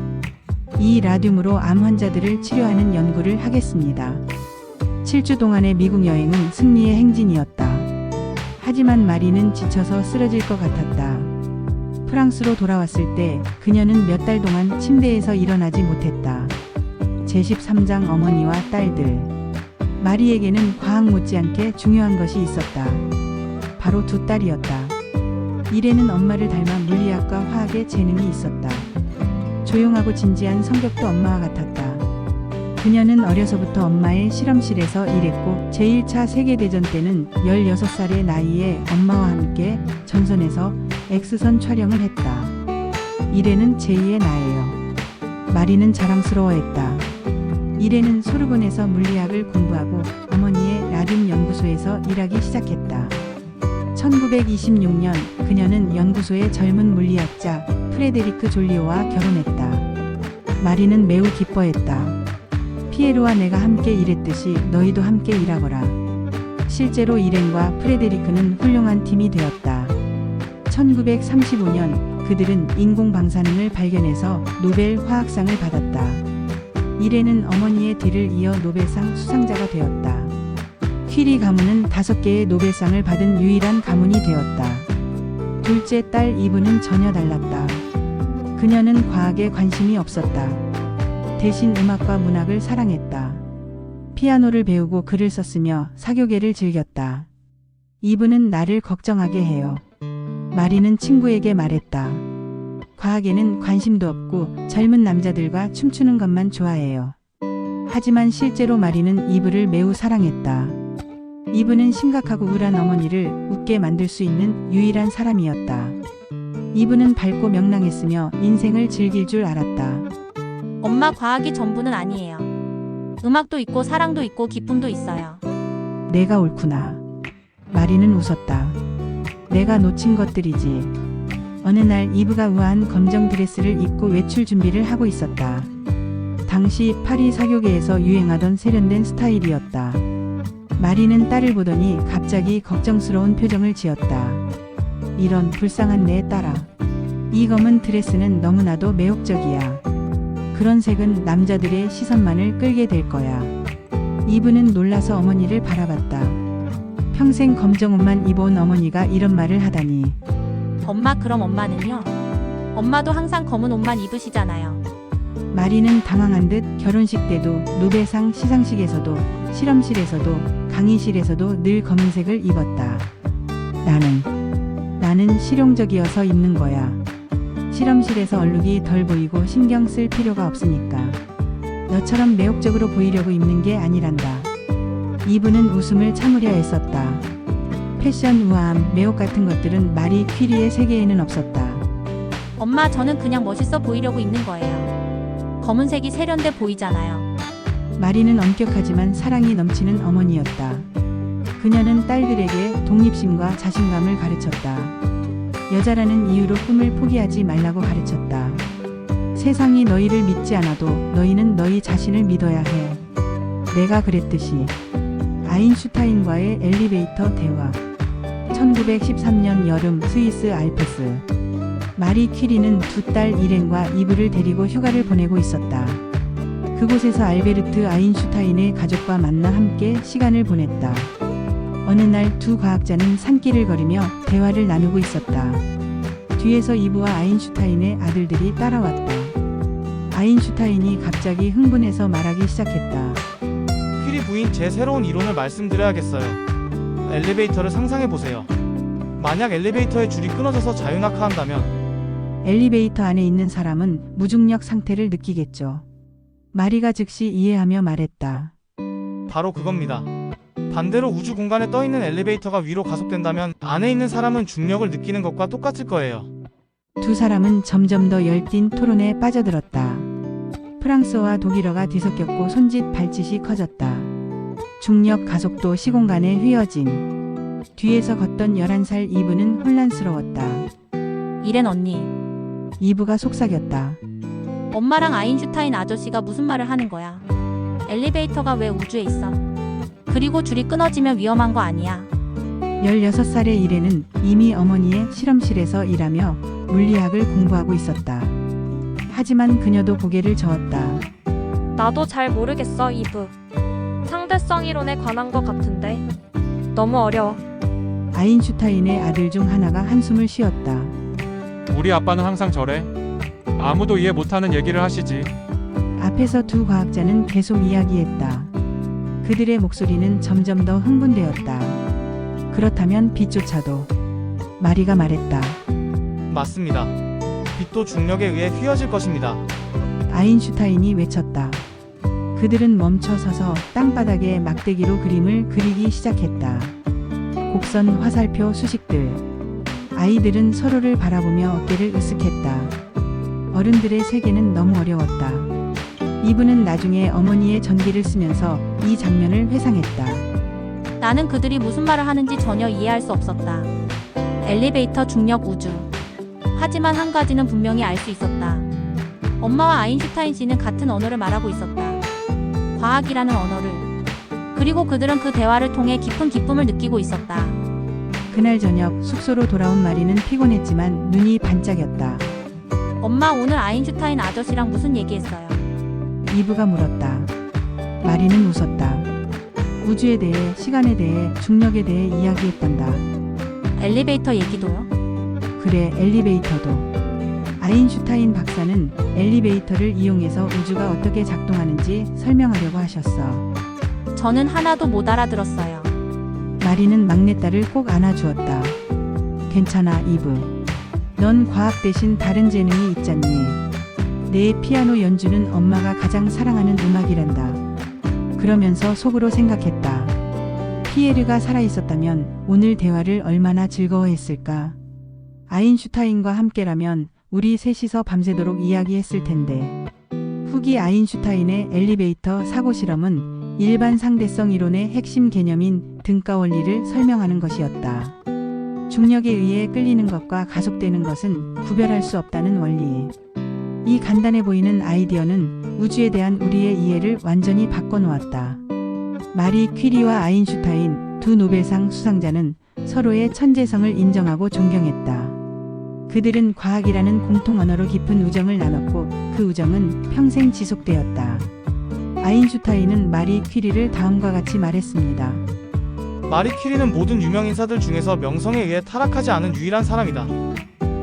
이 라듐으로 암 환자들을 치료하는 연구를 하겠습니다. 7주 동안의 미국 여행은 승리의 행진이었다. 하지만 마리는 지쳐서 쓰러질 것 같았다. 프랑스로 돌아왔을 때 그녀는 몇 달 동안 침대에서 일어나지 못했다. 제13장 어머니와 딸들. 마리에게는 과학 못지않게 중요한 것이 있었다. 바로 두 딸이었다. 이레는 엄마를 닮아 물리학과 화학에 재능이 있었다. 조용하고 진지한 성격도 엄마와 같았다. 그녀는 어려서부터 엄마의 실험실에서 일했고 제1차 세계대전 때는 16살의 나이에 엄마와 함께 전선에서 X선 촬영을 했다. 이레는 제2의 나예요. 마리는 자랑스러워했다. 이레는 소르본에서 물리학을 공부하고 어머니의 라듐 연구소에서 일하기 시작했다. 1926년 그녀는 연구소의 젊은 물리학자 프레데리크 졸리오와 결혼했다. 마리는 매우 기뻐했다. 피에로와 내가 함께 일했듯이 너희도 함께 일하거라. 실제로 이렌과 프레데리크는 훌륭한 팀이 되었다. 1935년 그들은 인공 방사능을 발견해서 노벨 화학상을 받았다. 이레는 어머니의 뒤를 이어 노벨상 수상자가 되었다. 퀴리 가문은 5개의 노벨상을 받은 유일한 가문이 되었다. 둘째 딸 이브는 전혀 달랐다. 그녀는 과학에 관심이 없었다. 대신 음악과 문학을 사랑했다. 피아노를 배우고 글을 썼으며 사교계를 즐겼다. 이브는 나를 걱정하게 해요. 마리는 친구에게 말했다. 과학에는 관심도 없고 젊은 남자들과 춤추는 것만 좋아해요. 하지만 실제로 마리는 이브를 매우 사랑했다. 이브는 심각하고 우울한 어머니를 웃게 만들 수 있는 유일한 사람이었다. 이브는 밝고 명랑했으며 인생을 즐길 줄 알았다. 엄마, 과학이 전부는 아니에요. 음악도 있고 사랑도 있고 기쁨도 있어요. 내가 옳구나. 마리는 웃었다. 내가 놓친 것들이지. 어느 날 이브가 우아한 검정 드레스를 입고 외출 준비를 하고 있었다. 당시 파리 사교계에서 유행하던 세련된 스타일이었다. 마리는 딸을 보더니 갑자기 걱정스러운 표정을 지었다. 이런 불쌍한 내 딸아. 이 검은 드레스는 너무나도 매혹적이야. 그런 색은 남자들의 시선만을 끌게 될 거야. 이브는 놀라서 어머니를 바라봤다. 평생 검정 옷만 입어온 어머니가 이런 말을 하다니. 엄마, 그럼 엄마는요? 엄마도 항상 검은 옷만 입으시잖아요. 마리는 당황한 듯 결혼식 때도 노벨상 시상식에서도 실험실에서도 강의실에서도 늘 검은색을 입었다. 나는 실용적이어서 입는 거야. 실험실에서 얼룩이 덜 보이고 신경 쓸 필요가 없으니까. 너처럼 매혹적으로 보이려고 입는 게 아니란다. 이브는 웃음을 참으려 애썼다. 패션, 우아함, 매혹 같은 것들은 마리 퀴리의 세계에는 없었다. 엄마, 저는 그냥 멋있어 보이려고 입는 거예요. 검은색이 세련돼 보이잖아요. 마리는 엄격하지만 사랑이 넘치는 어머니였다. 그녀는 딸들에게 독립심과 자신감을 가르쳤다. 여자라는 이유로 꿈을 포기하지 말라고 가르쳤다. 세상이 너희를 믿지 않아도 너희는 너희 자신을 믿어야 해. 내가 그랬듯이. 아인슈타인과의 엘리베이터 대화. 1913년 여름 스위스 알프스. 마리 퀴리는 두 딸 이렌과 이브를 데리고 휴가를 보내고 있었다. 그곳에서 알베르트 아인슈타인의 가족과 만나 함께 시간을 보냈다. 어느 날 두 과학자는 산길을 걸으며 대화를 나누고 있었다. 뒤에서 이브와 아인슈타인의 아들들이 따라왔다. 아인슈타인이 갑자기 흥분해서 말하기 시작했다. 퀴리 부인, 제 새로운 이론을 말씀드려야겠어요. 엘리베이터를 상상해보세요. 만약 엘리베이터의 줄이 끊어져서 자유낙하한다면 엘리베이터 안에 있는 사람은 무중력 상태를 느끼겠죠. 마리가 즉시 이해하며 말했다. 바로 그겁니다. 반대로 우주 공간에 떠 있는 엘리베이터가 위로 가속된다면 안에 있는 사람은 중력을 느끼는 것과 똑같을 거예요. 두 사람은 점점 더 열띤 토론에 빠져들었다. 프랑스어와 독일어가 뒤섞였고 손짓 발짓이 커졌다. 중력 가속도 시공간의 휘어짐. 뒤에서 걷던 11살 이브는 혼란스러웠다. 이렌 언니, 이브가 속삭였다. 엄마랑 아인슈타인 아저씨가 무슨 말을 하는 거야? 엘리베이터가 왜 우주에 있어? 그리고 줄이 끊어지면 위험한 거 아니야? 16살의 이레는 이미 어머니의 실험실에서 일하며 물리학을 공부하고 있었다. 하지만 그녀도 고개를 저었다. 나도 잘 모르겠어, 이브. 상대성 이론에 관한 것 같은데. 너무 어려워. 아인슈타인의 아들 중 하나가 한숨을 쉬었다. 우리 아빠는 항상 저래. 아무도 이해 못하는 얘기를 하시지. 앞에서 두 과학자는 계속 이야기했다. 그들의 목소리는 점점 더 흥분되었다. 그렇다면 빛조차도. 마리가 말했다. 맞습니다. 빛도 중력에 의해 휘어질 것입니다. 아인슈타인이 외쳤다. 그들은 멈춰 서서 땅바닥에 막대기로 그림을 그리기 시작했다. 곡선, 화살표, 수식들. 아이들은 서로를 바라보며 어깨를 으쓱했다. 어른들의 세계는 너무 어려웠다. 이브는 나중에 어머니의 전기를 쓰면서 이 장면을 회상했다. 나는 그들이 무슨 말을 하는지 전혀 이해할 수 없었다. 엘리베이터, 중력, 우주. 하지만 한 가지는 분명히 알 수 있었다. 엄마와 아인슈타인 씨는 같은 언어를 말하고 있었다. 과학이라는 언어를. 그리고 그들은 그 대화를 통해 깊은 기쁨을 느끼고 있었다. 그날 저녁 숙소로 돌아온 마리는 피곤했지만 눈이 반짝였다. 엄마, 오늘 아인슈타인 아저씨랑 무슨 얘기했어요? 이브가 물었다. 마리는 웃었다. 우주에 대해, 시간에 대해, 중력에 대해 이야기했단다. 엘리베이터 얘기도요? 그래, 엘리베이터도. 아인슈타인 박사는 엘리베이터를 이용해서 우주가 어떻게 작동하는지 설명하려고 하셨어. 저는 하나도 못 알아들었어요. 마리는 막내딸을 꼭 안아주었다. 괜찮아, 이브. 넌 과학 대신 다른 재능이 있잖니. 내 피아노 연주는 엄마가 가장 사랑하는 음악이란다. 그러면서 속으로 생각했다. 피에르가 살아있었다면 오늘 대화를 얼마나 즐거워했을까. 아인슈타인과 함께라면 우리 셋이서 밤새도록 이야기했을 텐데. 후기 아인슈타인의 엘리베이터 사고 실험은 일반 상대성 이론의 핵심 개념인 등가 원리를 설명하는 것이었다. 중력에 의해 끌리는 것과 가속되는 것은 구별할 수 없다는 원리. 이 간단해 보이는 아이디어는 우주에 대한 우리의 이해를 완전히 바꿔놓았다. 마리 퀴리와 아인슈타인 두 노벨상 수상자는 서로의 천재성을 인정하고 존경했다. 그들은 과학이라는 공통 언어로 깊은 우정을 나눴고 그 우정은 평생 지속되었다. 아인슈타인은 마리 퀴리를 다음과 같이 말했습니다. 마리 퀴리는 모든 유명 인사들 중에서 명성에 의해 타락하지 않은 유일한 사람이다.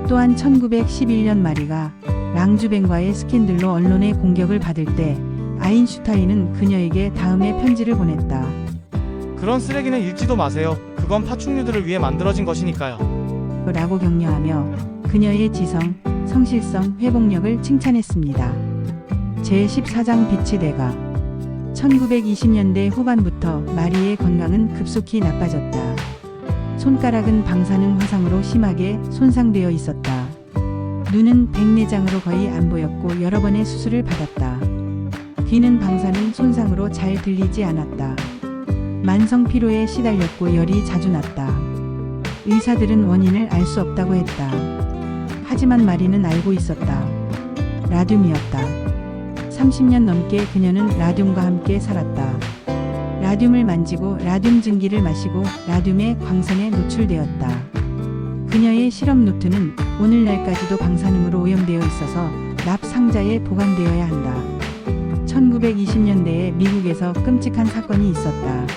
또한 1911년 마리가 랑주뱅과의 스캔들로 언론의 공격을 받을 때 아인슈타인은 그녀에게 다음의 편지를 보냈다. 그런 쓰레기는 읽지도 마세요. 그건 파충류들을 위해 만들어진 것이니까요. 라고 격려하며 그녀의 지성, 성실성, 회복력을 칭찬했습니다. 제14장 빛의 대가. 1920년대 후반부터 마리의 건강은 급속히 나빠졌다. 손가락은 방사능 화상으로 심하게 손상되어 있었다. 눈은 백내장으로 거의 안 보였고 여러 번의 수술을 받았다. 귀는 방사능 손상으로 잘 들리지 않았다. 만성 피로에 시달렸고 열이 자주 났다. 의사들은 원인을 알 수 없다고 했다. 하지만 마리는 알고 있었다. 라듐이었다. 30년 넘게 그녀는 라듐과 함께 살았다. 라듐을 만지고 라듐 증기를 마시고 라듐의 광선에 노출되었다. 그녀의 실험 노트는 오늘날까지도 방사능으로 오염되어 있어서 납 상자에 보관되어야 한다. 1920년대에 미국에서 끔찍한 사건이 있었다.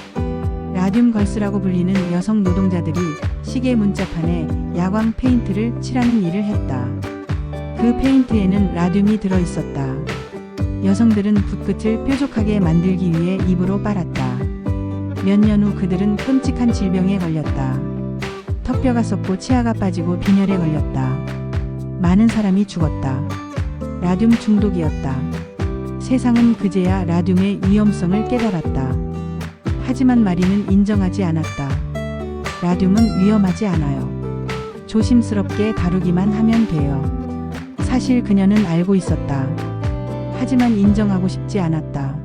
라듐 걸스라고 불리는 여성 노동자들이 시계 문자판에 야광 페인트를 칠하는 일을 했다. 그 페인트에는 라듐이 들어있었다. 여성들은 붓끝을 뾰족하게 만들기 위해 입으로 빨았다. 몇 년 후 그들은 끔찍한 질병에 걸렸다. 턱뼈가 썩고 치아가 빠지고 빈혈에 걸렸다. 많은 사람이 죽었다. 라듐 중독이었다. 세상은 그제야 라듐의 위험성을 깨달았다. 하지만 마리는 인정하지 않았다. 라듐은 위험하지 않아요. 조심스럽게 다루기만 하면 돼요. 사실 그녀는 알고 있었다. 하지만 인정하고 싶지 않았다.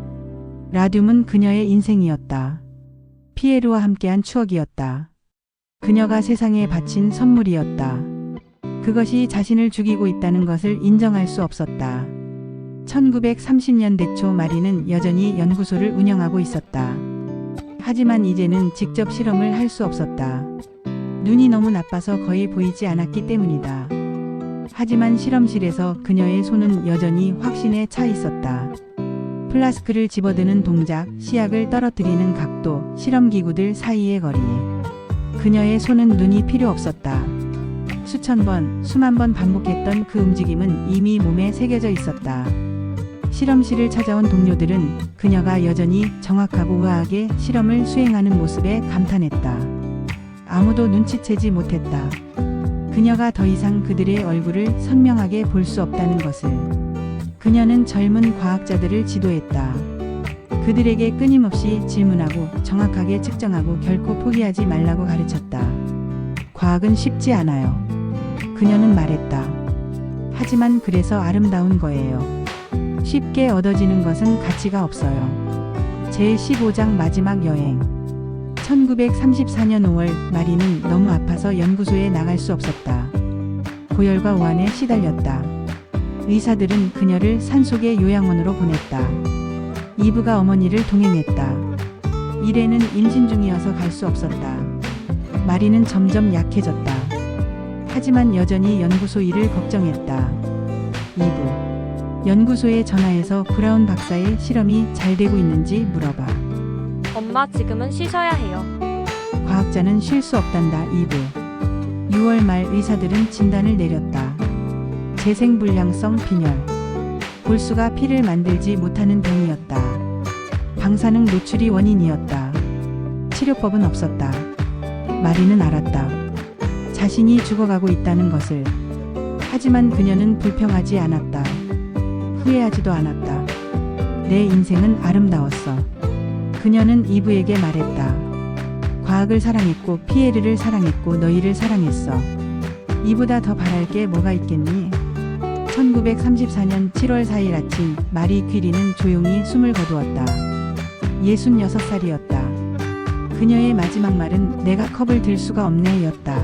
라듐은 그녀의 인생이었다. 피에르와 함께한 추억이었다. 그녀가 세상에 바친 선물이었다. 그것이 자신을 죽이고 있다는 것을 인정할 수 없었다. 1930년대 초 마리는 여전히 연구소를 운영하고 있었다. 하지만 이제는 직접 실험을 할 수 없었다. 눈이 너무 나빠서 거의 보이지 않았기 때문이다. 하지만 실험실에서 그녀의 손은 여전히 확신에 차 있었다. 플라스크를 집어드는 동작, 시약을 떨어뜨리는 각도, 실험기구들 사이의 거리. 그녀의 손은 눈이 필요 없었다. 수천 번, 수만 번 반복했던 그 움직임은 이미 몸에 새겨져 있었다. 실험실을 찾아온 동료들은 그녀가 여전히 정확하고 우아하게 실험을 수행하는 모습에 감탄했다. 아무도 눈치채지 못했다. 그녀가 더 이상 그들의 얼굴을 선명하게 볼 수 없다는 것을. 그녀는 젊은 과학자들을 지도했다. 그들에게 끊임없이 질문하고 정확하게 측정하고 결코 포기하지 말라고 가르쳤다. 과학은 쉽지 않아요. 그녀는 말했다. 하지만 그래서 아름다운 거예요. 쉽게 얻어지는 것은 가치가 없어요. 제15장 마지막 여행. 1934년 5월 마리는 너무 아파서 연구소에 나갈 수 없었다. 고열과 오한에 시달렸다. 의사들은 그녀를 산속의 요양원으로 보냈다. 이브가 어머니를 동행했다. 이래는 임신 중이어서 갈 수 없었다. 마리는 점점 약해졌다. 하지만 여전히 연구소 일을 걱정했다. 이브. 연구소에 전화해서 브라운 박사의 실험이 잘 되고 있는지 물어봐. 엄마 지금은 쉬셔야 해요. 과학자는 쉴 수 없단다. 이브. 6월 말 의사들은 진단을 내렸다. 재생불량성 빈혈. 골수가 피를 만들지 못하는 병이었다. 방사능 노출이 원인이었다. 치료법은 없었다. 마리는 알았다. 자신이 죽어가고 있다는 것을. 하지만 그녀는 불평하지 않았다. 후회하지도 않았다. 내 인생은 아름다웠어. 그녀는 이브에게 말했다. 과학을 사랑했고 피에르를 사랑했고 너희를 사랑했어. 이보다 더 바랄 게 뭐가 있겠니? 1934년 7월 4일 아침 마리 퀴리는 조용히 숨을 거두었다. 66살이었다. 그녀의 마지막 말은 내가 컵을 들 수가 없네 였다.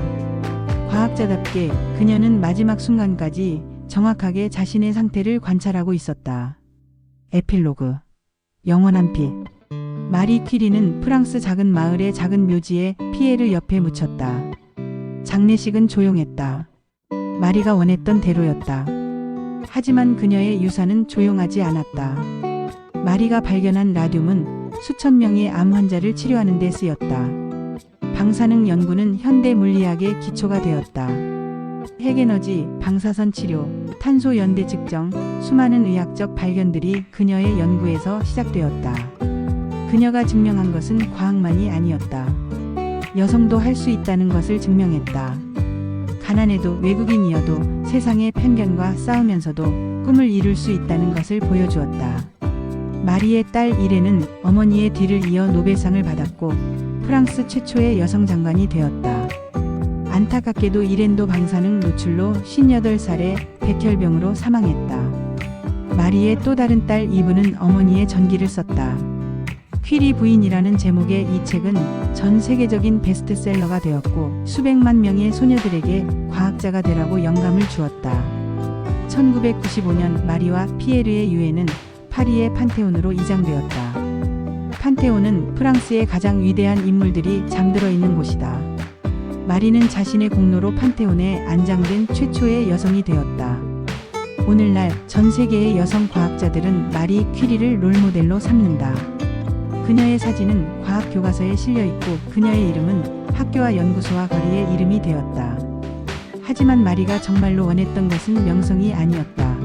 과학자답게 그녀는 마지막 순간까지 정확하게 자신의 상태를 관찰하고 있었다. 에필로그. 영원한 피. 마리 퀴리는 프랑스 작은 마을의 작은 묘지에 피에르 옆에 묻혔다. 장례식은 조용했다. 마리가 원했던 대로였다. 하지만 그녀의 유산은 조용하지 않았다. 마리가 발견한 라듐은 수천 명의 암 환자를 치료하는 데 쓰였다. 방사능 연구는 현대 물리학의 기초가 되었다. 핵에너지, 방사선 치료, 탄소 연대 측정, 수많은 의학적 발견들이 그녀의 연구에서 시작되었다. 그녀가 증명한 것은 과학만이 아니었다. 여성도 할 수 있다는 것을 증명했다. 가난해도 외국인이어도 세상의 편견과 싸우면서도 꿈을 이룰 수 있다는 것을 보여주었다. 마리의 딸 이레는 어머니의 뒤를 이어 노벨상을 받았고 프랑스 최초의 여성 장관이 되었다. 안타깝게도 이렌도 방사능 노출로 58살에 백혈병으로 사망했다. 마리의 또 다른 딸 이브는 어머니의 전기를 썼다. 퀴리 부인이라는 제목의 이 책은 전 세계적인 베스트셀러가 되었고 수백만 명의 소녀들에게 과학자가 되라고 영감을 주었다. 1995년 마리와 피에르의 유해는 파리의 판테온으로 이장되었다. 판테온은 프랑스의 가장 위대한 인물들이 잠들어 있는 곳이다. 마리는 자신의 공로로 판테온에 안장된 최초의 여성이 되었다. 오늘날 전 세계의 여성 과학자들은 마리 퀴리를 롤모델로 삼는다. 그녀의 사진은 과학 교과서에 실려 있고 그녀의 이름은 학교와 연구소와 거리의 이름이 되었다. 하지만 마리가 정말로 원했던 것은 명성이 아니었다.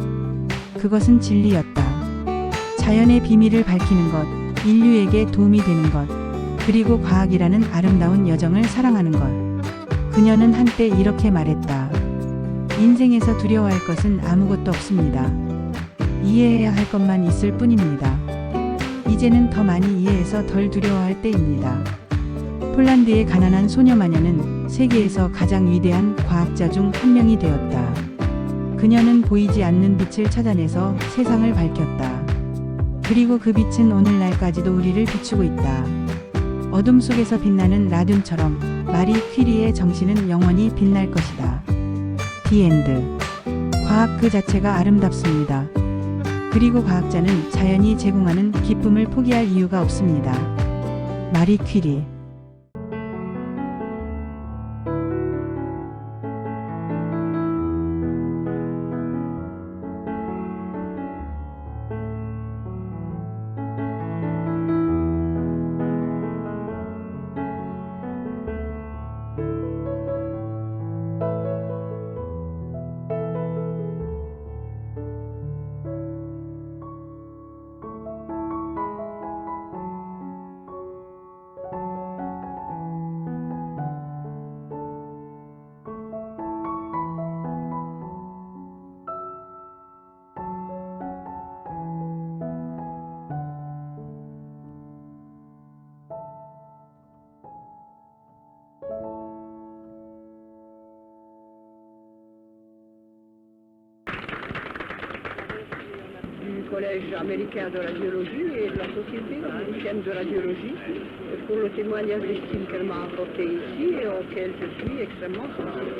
그것은 진리였다. 자연의 비밀을 밝히는 것, 인류에게 도움이 되는 것, 그리고 과학이라는 아름다운 여정을 사랑하는 것. 그녀는 한때 이렇게 말했다. 인생에서 두려워할 것은 아무것도 없습니다. 이해해야 할 것만 있을 뿐입니다. 이제는 더 많이 이해해서 덜 두려워할 때입니다. 폴란드의 가난한 소녀 마녀는 세계에서 가장 위대한 과학자 중 한 명이 되었다. 그녀는 보이지 않는 빛을 찾아내서 세상을 밝혔다. 그리고 그 빛은 오늘날까지도 우리를 비추고 있다. 어둠 속에서 빛나는 라듐처럼 마리 퀴리의 정신은 영원히 빛날 것이다. The End. 과학 그 자체가 아름답습니다. 그리고 과학자는 자연이 제공하는 기쁨을 포기할 이유가 없습니다. 마리 퀴리. Du Collège américain de radiologie et de la Société américaine de radiologie pour le témoignage d'estime qu'elle m'a apporté ici et auquel je suis extrêmement sensible.